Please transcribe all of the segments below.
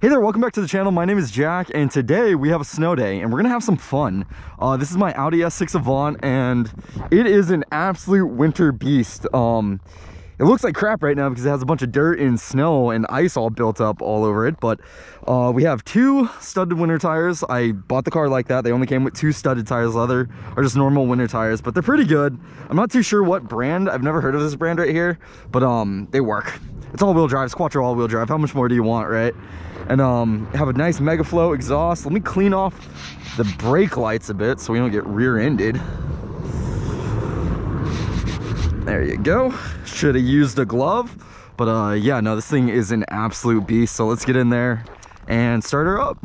Hey there, welcome back to the channel. My name is Jack, and today we have a snow day, and we're gonna have some fun. This is my Audi S6 Avant, and it is an absolute winter beast. It looks like crap right now because it has a bunch of dirt and snow and ice all built up all over it, but we have two studded winter tires. I bought the car like that. They only came with two studded tires. The other are just normal winter tires, but they're pretty good. I'm not too sure what brand. I've never heard of this brand right here, but they work. It's all-wheel drive. It's quattro all-wheel drive. How much more do you want, right? And have a nice Megaflow exhaust. Let me clean off the brake lights a bit so we don't get rear-ended. There you go. Should have used a glove, but yeah, no, this thing is an absolute beast. So let's get in there and start her up.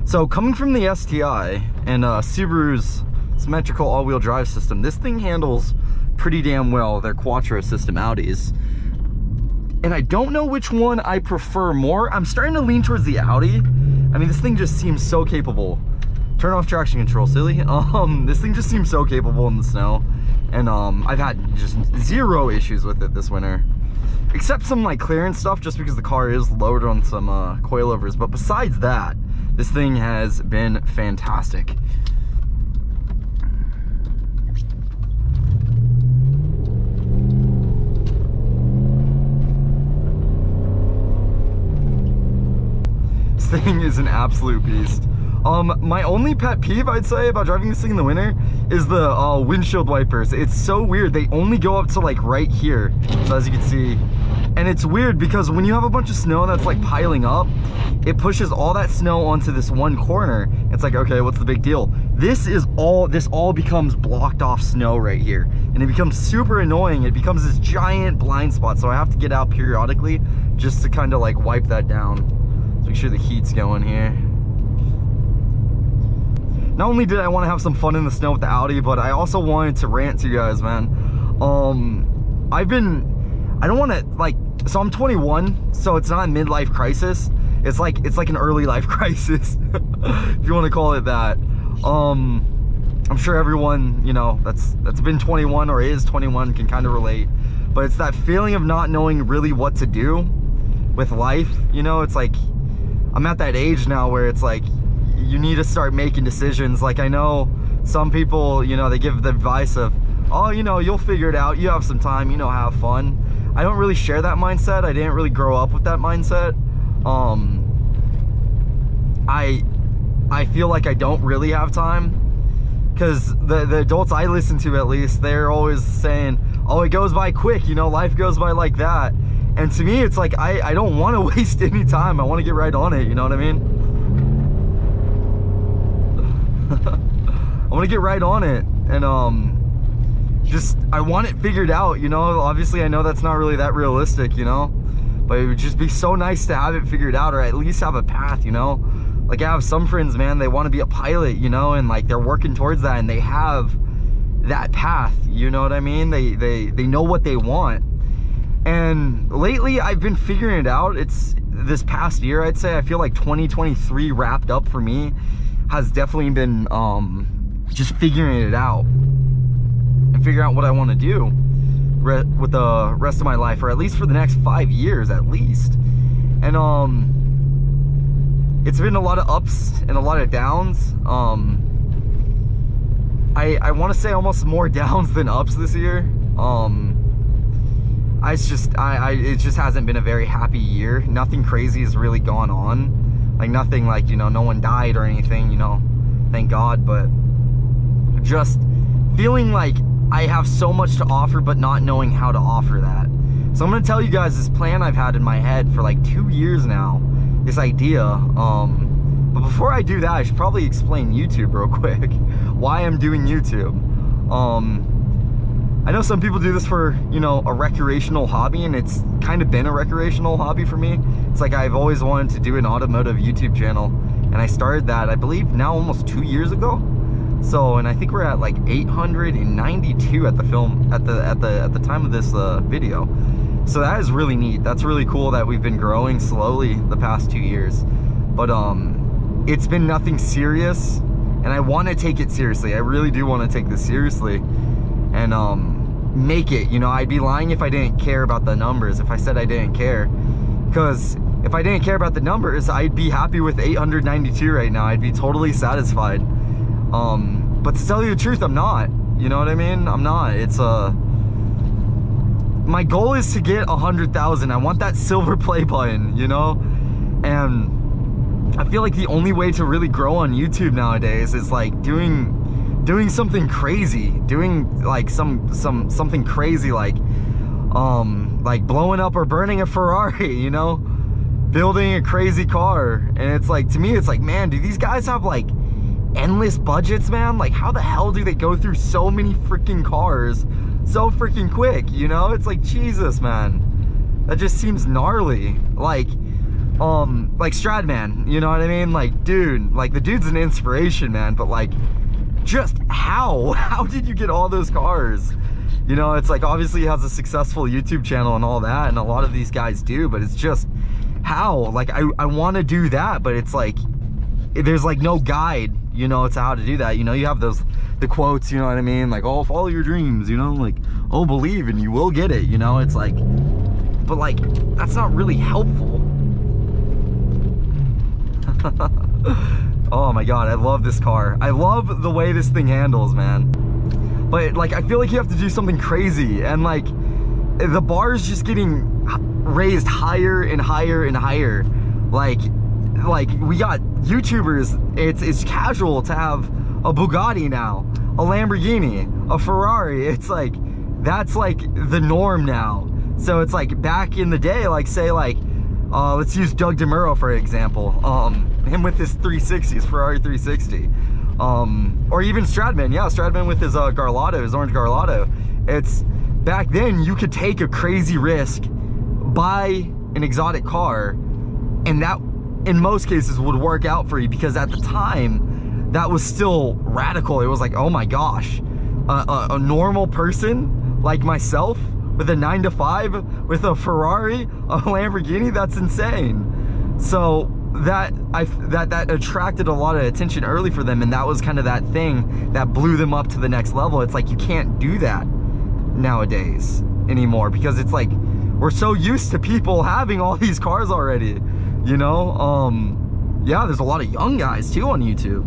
So coming from the STI and Subaru's symmetrical all-wheel drive system, this thing handles pretty damn well their quattro system Audis. And I don't know which one I prefer more. I'm starting to lean towards the Audi. I mean, this thing just seems so capable. Turn off traction control, silly. This thing just seems so capable in the snow. And I've had just zero issues with it this winter. Except some like clearance stuff, just because the car is lowered on some coilovers. But besides that, this thing has been fantastic. This thing is an absolute beast. My only pet peeve, I'd say, about driving this thing in the winter is the windshield wipers. It's so weird. They only go up to like right here, so as you can see. And it's weird because when you have a bunch of snow that's like piling up, it pushes all that snow onto this one corner. It's like, okay, what's the big deal? This all becomes blocked off snow right here. And it becomes super annoying. It becomes this giant blind spot. So I have to get out periodically just to kind of like wipe that down. So make sure the heat's going here. Not only did I want to have some fun in the snow with the Audi, but I also wanted to rant to you guys, man. I don't want to like, so I'm 21, so it's not a midlife crisis. It's like an early life crisis, if you want to call it that. I'm sure everyone, you know, that's been 21 or is 21 can kind of relate. But it's that feeling of not knowing really what to do with life. You know, it's like, I'm at that age now where it's like, you need to start making decisions. Like, I know some people, you know, they give the advice of, oh, you know, you'll figure it out. You have some time, you know, have fun. I don't really share that mindset. I didn't really grow up with that mindset. I feel like I don't really have time, because the adults I listen to, at least, they're always saying, oh, it goes by quick, you know, life goes by like that. And to me, it's like, I don't want to waste any time. I want to get right on it, you know what I mean? I want to get right on it, and I want it figured out, you know. Obviously I know that's not really that realistic, you know, but it would just be so nice to have it figured out, or at least have a path, you know. Like, I have some friends, man, they want to be a pilot, you know, and like they're working towards that, and they have that path, you know what I mean? They know what they want. And lately I've been figuring it out. It's this past year, I'd say, I feel like 2023 wrapped up for me has definitely been just figuring it out and figuring out what I want to do with the rest of my life, or at least for the next 5 years at least. And it's been a lot of ups and a lot of downs. I want to say almost more downs than ups this year. It just hasn't been a very happy year. Nothing crazy has really gone on. Like, nothing like, you know, no one died or anything, you know, thank God. But just feeling like I have so much to offer, but not knowing how to offer that. So I'm gonna tell you guys this plan I've had in my head for like 2 years now, this idea. But before I do that, I should probably explain YouTube real quick, why I'm doing YouTube. I know some people do this for, you know, a recreational hobby, and it's kind of been a recreational hobby for me. It's like, I've always wanted to do an automotive YouTube channel, and I started that, I believe, now almost 2 years ago. So, and I think we're at like 892 at the time of this video. So that is really neat. That's really cool that we've been growing slowly the past 2 years. But it's been nothing serious, and I want to take it seriously. I really do want to take this seriously and make it. You know, I'd be lying if I didn't care about the numbers, if I said I didn't care. Because if I didn't care about the numbers, I'd be happy with 892 right now. I'd be totally satisfied. But to tell you the truth, I'm not. You know what I mean? I'm not. It's my goal is to get 100,000. I want that silver play button, you know? And I feel like the only way to really grow on YouTube nowadays is like doing something crazy, doing like something crazy, like blowing up or burning a Ferrari, you know, building a crazy car. And it's like, to me, it's like, man, do these guys have like endless budgets, man? Like, how the hell do they go through so many freaking cars so freaking quick? You know, it's like, Jesus, man, that just seems gnarly. Like Stradman, you know what I mean? Like, dude, like, the dude's an inspiration, man, but like, just how did you get all those cars? You know, it's like, obviously he has a successful YouTube channel and all that, and a lot of these guys do, but it's just how, like, I want to do that, but it's like, there's like no guide, you know, to how to do that. You know, you have the quotes, you know what I mean? Like, oh, follow your dreams, you know, like, oh, believe and you will get it, you know? It's like, but like, that's not really helpful. Oh my God, I love this car. I love the way this thing handles, man. But like, I feel like you have to do something crazy, and like, the bar is just getting raised higher and higher and higher. Like we got YouTubers, it's casual to have a Bugatti now, a Lamborghini, a Ferrari. It's like, that's like the norm now. So it's like, back in the day, like, say like, let's use Doug DeMuro for example. Him with his 360, his Ferrari 360. Or even Stradman, yeah, Stradman with his Garlotto, his orange Garlotto. It's, back then you could take a crazy risk, buy an exotic car, and that in most cases would work out for you, because at the time that was still radical. It was like, oh my gosh, a normal person like myself with a 9-to-5 with a Ferrari, a Lamborghini, that's insane. So that attracted a lot of attention early for them, and that was kind of that thing that blew them up to the next level. It's like, you can't do that nowadays anymore, because it's like, we're so used to people having all these cars already, you know? Yeah, there's a lot of young guys too on YouTube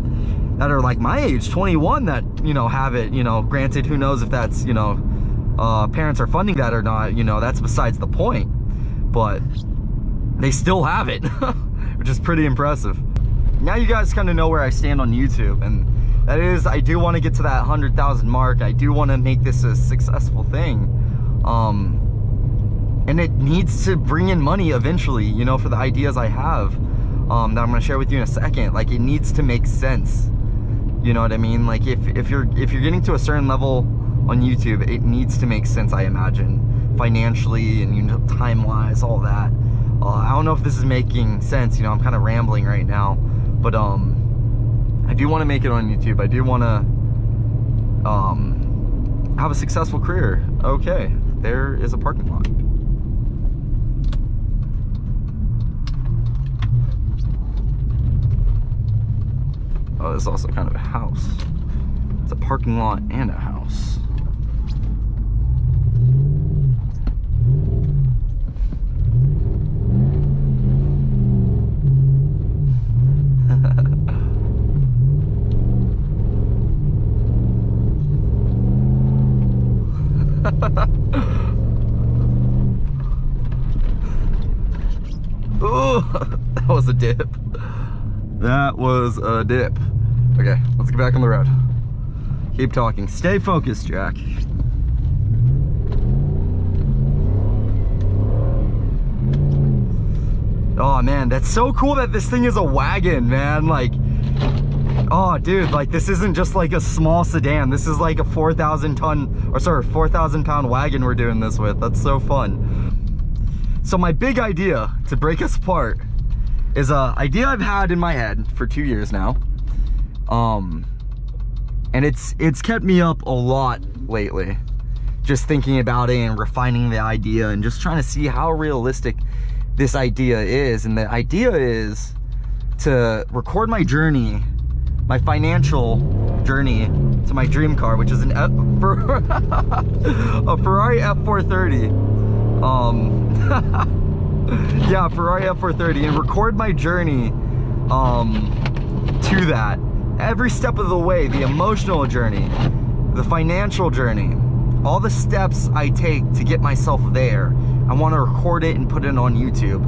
that are like my age, 21, that, you know, have it, you know. Granted, who knows if that's, you know, parents are funding that or not, you know, that's besides the point, but they still have it, which is pretty impressive. Now you guys kind of know where I stand on YouTube, and that is, I do want to get to that 100,000 mark. I do want to make this a successful thing, and it needs to bring in money eventually, you know, for the ideas I have, that I'm going to share with you in a second. Like, it needs to make sense, you know what I mean? Like, if you're getting to a certain level on YouTube, it needs to make sense, I imagine, financially and, you know, time-wise, all that. I don't know if this is making sense, you know, I'm kind of rambling right now, but I do want to make it on YouTube. I do want to have a successful career. Okay, there is a parking lot. Oh, there's also kind of a house. It's a parking lot and a house. Oh, that was a dip. That was a dip. Okay, let's get back on the road. Keep talking. Stay focused, Jack. Oh man, that's so cool that this thing is a wagon, man. Like, oh dude, like, this isn't just like a small sedan. This is like a 4,000 pound wagon we're doing this with. That's so fun. So my big idea to break us apart is a idea I've had in my head for 2 years now. And it's kept me up a lot lately. just thinking about it and refining the idea and just trying to see how realistic this idea is. And the idea is to record my journey, my financial journey to my dream car, which is a Ferrari F430. Yeah, Ferrari F430, and record my journey to that. Every step of the way, the emotional journey, the financial journey, all the steps I take to get myself there. I want to record it and put it on YouTube.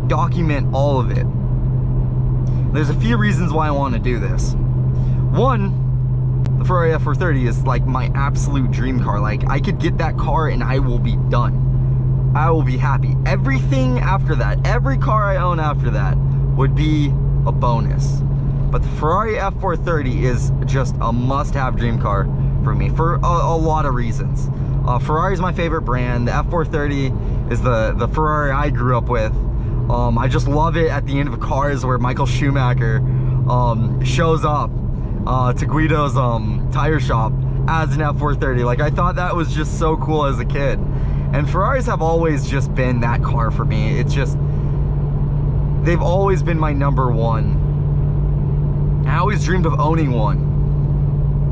Document all of it. There's a few reasons why I want to do this. One, the Ferrari F430 is like my absolute dream car. Like, I could get that car and I will be done. I will be happy. Everything after that, every car I own after that would be a bonus. But the Ferrari F430 is just a must-have dream car for me for a lot of reasons. Ferrari is my favorite brand. The F430 is the Ferrari I grew up with. I just love it at the end of Cars where Michael Schumacher shows up to Guido's tire shop as an F430. Like, I thought that was just so cool as a kid. And Ferraris have always just been that car for me. It's just, they've always been my number one. I always dreamed of owning one.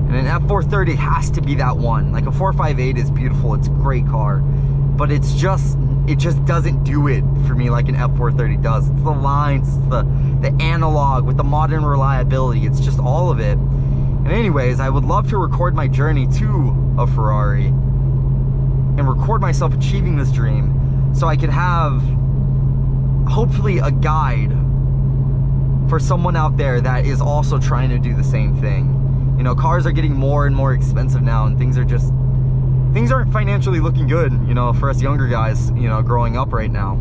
And an F430 has to be that one. Like, a 458 is beautiful, it's a great car. But it just doesn't do it for me like an F430 does. It's the lines, it's the analog with the modern reliability. It's just all of it. And anyways, I would love to record my journey to a Ferrari and record myself achieving this dream so I could have hopefully a guide for someone out there that is also trying to do the same thing. You know, cars are getting more and more expensive now, and things aren't financially looking good, you know, for us younger guys, you know, growing up right now.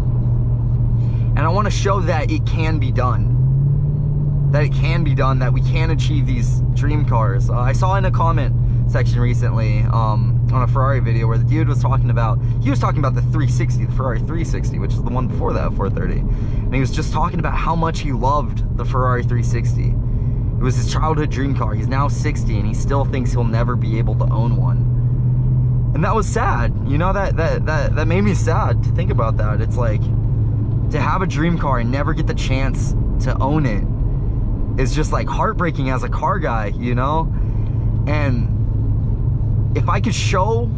And I want to show that it can be done. That it can be done, that we can achieve these dream cars. I saw in a comment section recently on a Ferrari video where the dude was talking about, the 360, the Ferrari 360, which is the one before that 430. And he was just talking about how much he loved the Ferrari 360. It was his childhood dream car. He's now 60 and he still thinks he'll never be able to own one. And that was sad, you know, that made me sad to think about that. It's like, to have a dream car and never get the chance to own it is just like heartbreaking as a car guy, you know? And if I could show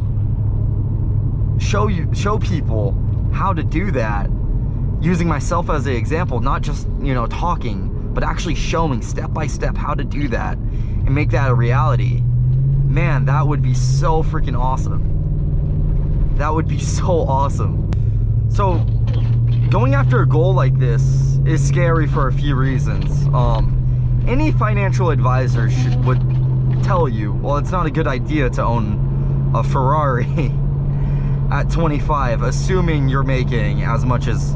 people how to do that, using myself as an example, not just, you know, talking, but actually showing step by step how to do that and make that a reality, man, that would be so freaking awesome. That would be so awesome. So, going after a goal like this is scary for a few reasons. Any financial advisor would tell you, well, it's not a good idea to own a Ferrari at 25, assuming you're making as much as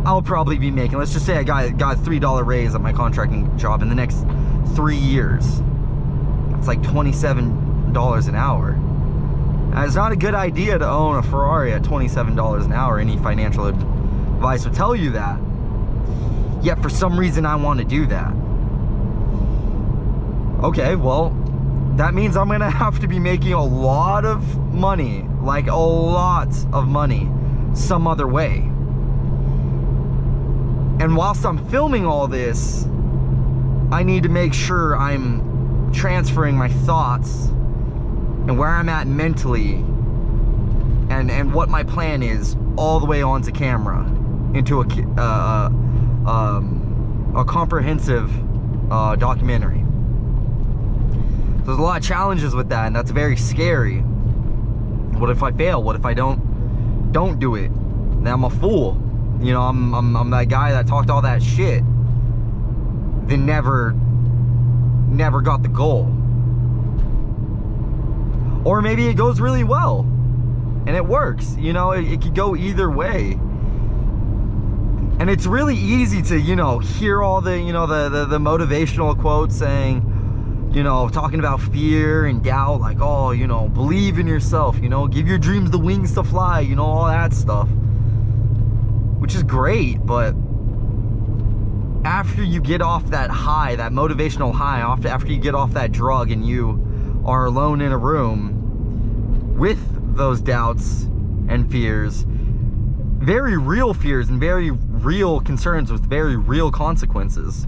I'll probably be making. Let's just say I got a $3 raise at my contracting job in the next 3 years. It's like $27 an hour. And it's not a good idea to own a Ferrari at $27 an hour. Any financial advice would tell you that. Yet for some reason I want to do that. Okay, well, that means I'm gonna have to be making a lot of money, like a lot of money, some other way. And whilst I'm filming all this, I need to make sure I'm transferring my thoughts and where I'm at mentally and what my plan is all the way onto camera into a comprehensive documentary. There's a lot of challenges with that, and that's very scary. What if I fail? What if I don't do it? Then I'm a fool. You know, I'm that guy that talked all that shit, then never got the goal. Or maybe it goes really well and it works. You know, it could go either way. And it's really easy to, you know, hear all the, you know, the motivational quotes saying, you know, talking about fear and doubt, like, oh, you know, believe in yourself, you know, give your dreams the wings to fly, you know, all that stuff. Which is great, but after you get off that high, that motivational high, after you get off that drug and you are alone in a room with those doubts and fears, very real fears and very real concerns with very real consequences,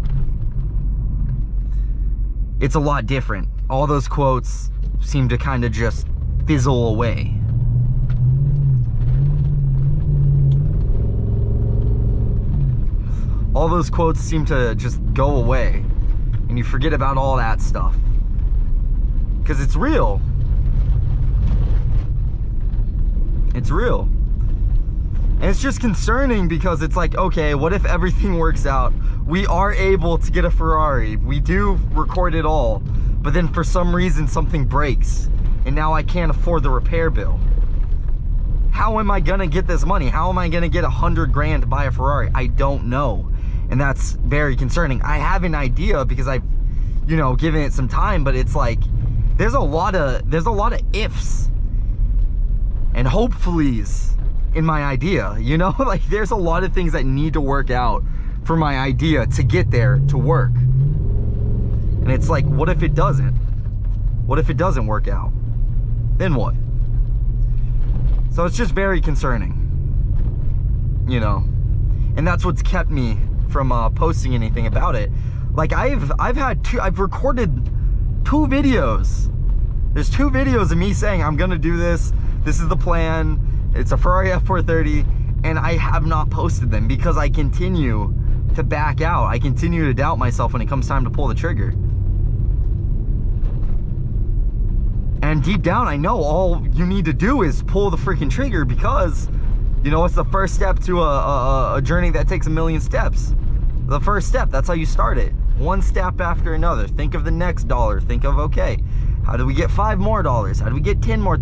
it's a lot different. All those quotes seem to kind of just fizzle away. All those quotes seem to just go away, and you forget about all that stuff. Because it's real. It's real. And it's just concerning because it's like, okay, what if everything works out? We are able to get a Ferrari. We do record it all. But then for some reason something breaks. And now I can't afford the repair bill. How am I gonna get this money? How am I gonna get $100 grand to buy a Ferrari? I don't know. And that's very concerning. I have an idea because I've, you know, given it some time, but it's like, there's a lot of ifs and hopefullys in my idea, you know? Like, there's a lot of things that need to work out for my idea to get there to work. And it's like, what if it doesn't? What if it doesn't work out? Then what? So it's just very concerning, you know? And that's what's kept me from posting anything about it. Like, I've recorded 2 videos. There's 2 videos of me saying I'm gonna do this. This is the plan. It's a Ferrari F430, and I have not posted them because I continue to back out. I continue to doubt myself when it comes time to pull the trigger. And deep down, I know all you need to do is pull the freaking trigger because, you know, it's the first step to a journey that takes 1,000,000 steps. The first step, that's how you start it. One step after another. Think of the next dollar. Think of, okay, how do we get $5 more? How do we get $10 more?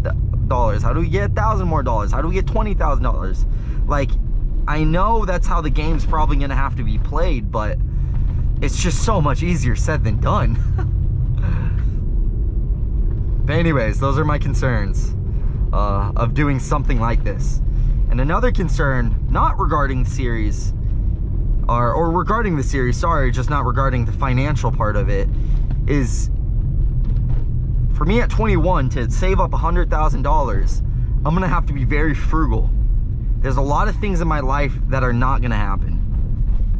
How do we get $1,000 more? How do we get $20,000? Like, I know that's how the game's probably gonna have to be played, but it's just so much easier said than done. But anyways, those are my concerns of doing something like this. And another concern, not regarding the series, or regarding the series, sorry, just not regarding the financial part of it, is for me at 21 to save up $100,000, I'm gonna have to be very frugal. There's a lot of things in my life that are not gonna happen.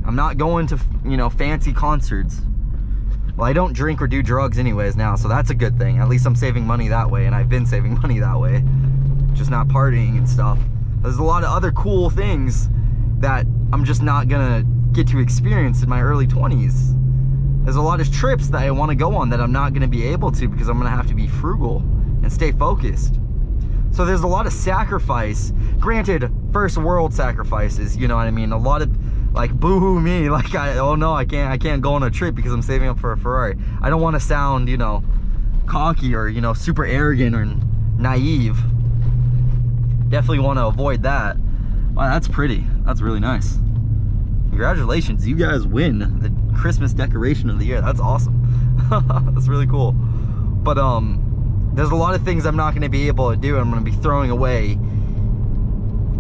I'm not going to, you know, fancy concerts. Well, I don't drink or do drugs anyways now, so that's a good thing. At least I'm saving money that way, and I've been saving money that way. Just not partying and stuff. There's a lot of other cool things that I'm just not gonna get to experience in my early 20s. There's a lot of trips that I want to go on that I'm not gonna be able to because I'm gonna have to be frugal and stay focused. So there's a lot of sacrifice. Granted, first world sacrifices, you know what I mean? A lot of, like, boo-hoo me, like, oh no, I can't go on a trip because I'm saving up for a Ferrari. I don't want to sound, you know, cocky or, you know, super arrogant or naive. Definitely want to avoid that. Wow, that's pretty. That's really nice. Congratulations, you guys win the Christmas decoration of the year. That's awesome. That's really cool. But there's a lot of things I'm not going to be able to do. I'm going to be throwing away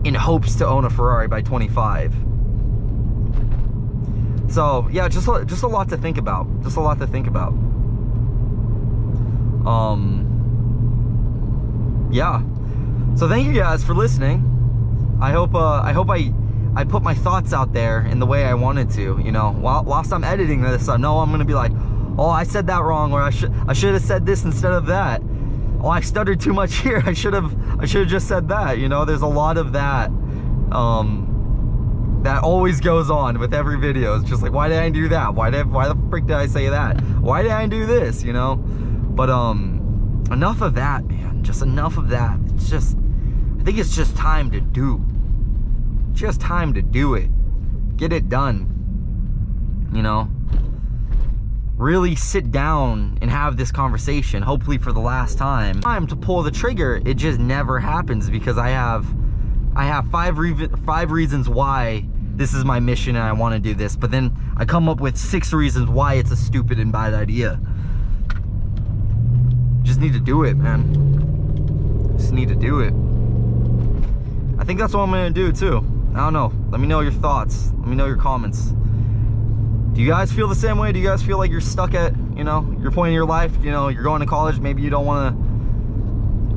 in hopes to own a Ferrari by 25. So yeah, just a lot to think about. Just a lot to think about. Yeah. So thank you guys for listening. I hope I put my thoughts out there in the way I wanted to. You know, whilst I'm editing this, I know I'm gonna be like, oh, I said that wrong, or I should have said this instead of that. Oh, I stuttered too much here. I should have just said that. You know, there's a lot of that. That always goes on with every video. It's just like, why did I do that? Why the frick did I say that? Why did I do this? You know? But enough of that, man. Just enough of that. It's just, I think it's just time to do. Just time to do it. Get it done. You know? Really sit down and have this conversation, hopefully for the last time. Time to pull the trigger, it just never happens because I have 5 reasons why this is my mission and I want to do this, but then I come up with 6 reasons why it's a stupid and bad idea. Just need to do it, man. Just need to do it. I think that's what I'm gonna do too. I don't know. Let me know your thoughts. Let me know your comments. Do you guys feel the same way? Do you guys feel like you're stuck at, you know, your point in your life? You know, you're going to college, maybe you don't want to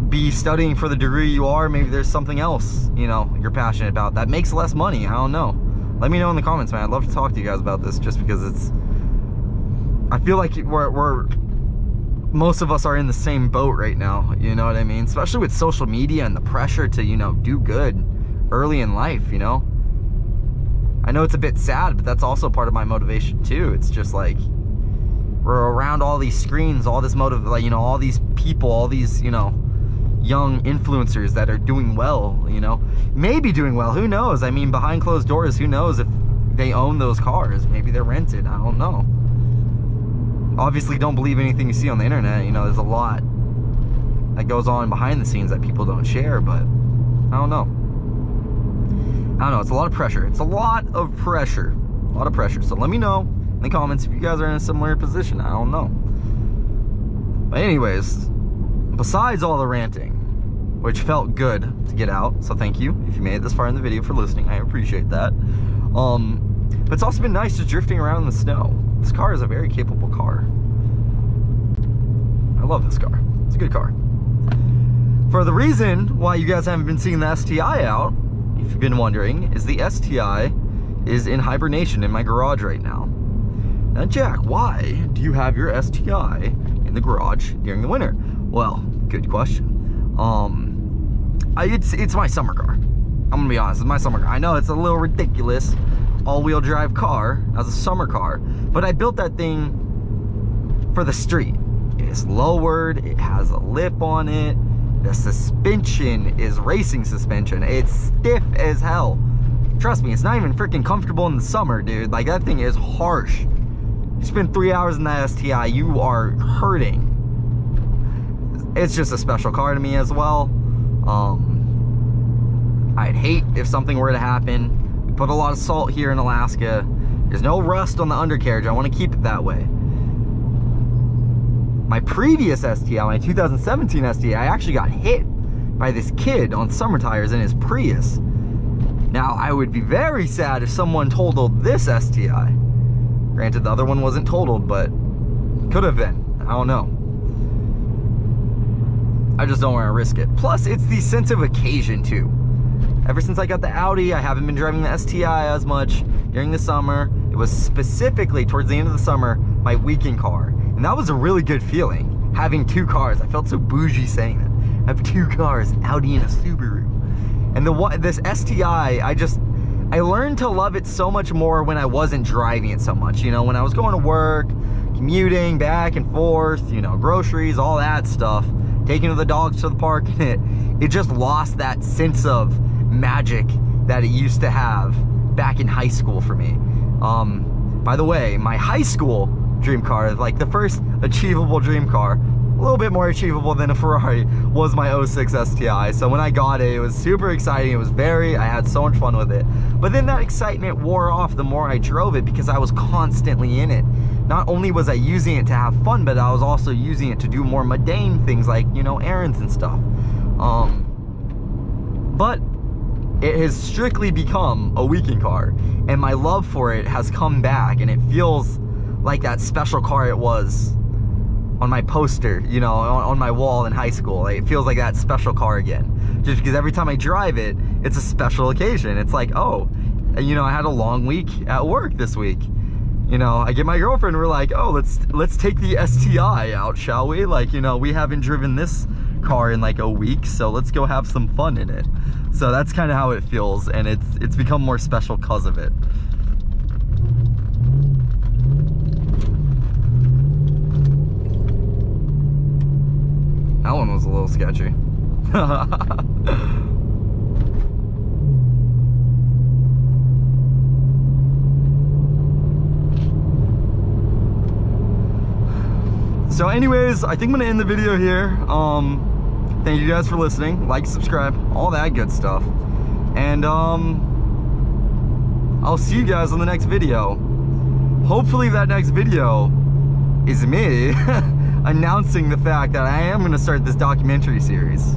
be studying for the degree you are. Maybe there's something else, you know, you're passionate about that makes less money. I don't know. Let me know in the comments, man. I'd love to talk to you guys about this, just because I feel like most of us are in the same boat right now, you know what I mean? Especially with social media and the pressure to, you know, do good early in life, you know? I know it's a bit sad, but that's also part of my motivation too. It's just like, we're around all these screens, all this like, you know, all these people, all these, you know, young influencers that are doing well, you know? Maybe doing well, who knows? I mean, behind closed doors, who knows if they own those cars? Maybe they're rented, I don't know. Obviously, don't believe anything you see on the internet. You know, there's a lot that goes on behind the scenes that people don't share, but I don't know. It's a lot of pressure. It's a lot of pressure. A lot of pressure. So let me know in the comments if you guys are in a similar position. I don't know. But anyways, besides all the ranting, which felt good to get out, so thank you if you made it this far in the video for listening. I appreciate that. But it's also been nice just drifting around in the snow. This car is a very capable car. I love this car. It's a good car. For the reason why you guys haven't been seeing the STI out, if you've been wondering, is the STI is in hibernation in my garage right now. Now, Jack, why do you have your STI in the garage during the winter? Well, good question. It's my summer car. I'm gonna be honest, it's my summer car. I know it's a little ridiculous, all-wheel drive car as a summer car, but I built that thing for the street. It's lowered, it has a lip on it, the suspension is racing suspension, it's stiff as hell. Trust me, it's not even freaking comfortable in the summer, dude. Like, that thing is harsh. You spend 3 hours in that STI, you are hurting. It's just a special car to me as well. I'd hate if something were to happen. We put a lot of salt here in Alaska. There's no rust on the undercarriage. I want to keep it that way. My previous STI, my 2017 STI, I actually got hit by this kid on summer tires in his Prius. Now, I would be very sad if someone totaled this STI. Granted, the other one wasn't totaled, but could have been. I don't know. I just don't want to risk it. Plus, it's the sense of occasion, too. Ever since I got the Audi, I haven't been driving the STI as much during the summer. It was specifically towards the end of the summer, my weekend car. And that was a really good feeling, having two cars. I felt so bougie saying that. I have two cars, Audi and a Subaru. And this STI, I learned to love it so much more when I wasn't driving it so much. You know, when I was going to work, commuting back and forth, you know, groceries, all that stuff, taking the dogs to the park, and it just lost that sense of magic that it used to have back in high school for me. By the way, my high school dream car, like the first achievable dream car, a little bit more achievable than a Ferrari, was my 06 STI. So when I got it, it was super exciting. I had so much fun with it. But then that excitement wore off the more I drove it, because I was constantly in it. Not only was I using it to have fun, but I was also using it to do more mundane things like, you know, errands and stuff. But it has strictly become a weekend car, and my love for it has come back, and it feels like that special car it was on my poster, you know, on my wall in high school. Like, it feels like that special car again, just because every time I drive it, it's a special occasion. It's like, oh, you know, I had a long week at work this week. You know, I get my girlfriend, we're like, oh, let's take the STI out, shall we? Like, you know, we haven't driven this car in like a week, so let's go have some fun in it. So that's kind of how it feels, and it's become more special because of it. That one was a little sketchy. So anyways, I think I'm gonna end the video here. Thank you guys for listening. Like, subscribe, all that good stuff. And I'll see you guys on the next video. Hopefully that next video is me announcing the fact that I am gonna start this documentary series.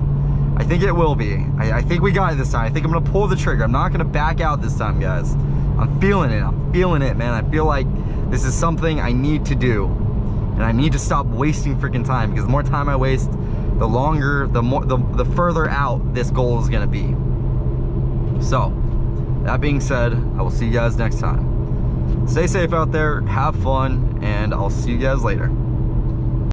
I think it will be. I think we got it this time. I think I'm gonna pull the trigger. I'm not gonna back out this time, guys. I'm feeling it. I'm feeling it, man. I feel like this is something I need to do. And I need to stop wasting freaking time, because the more time I waste, the longer, the further out this goal is gonna be. So, that being said, I will see you guys next time. Stay safe out there, have fun, and I'll see you guys later.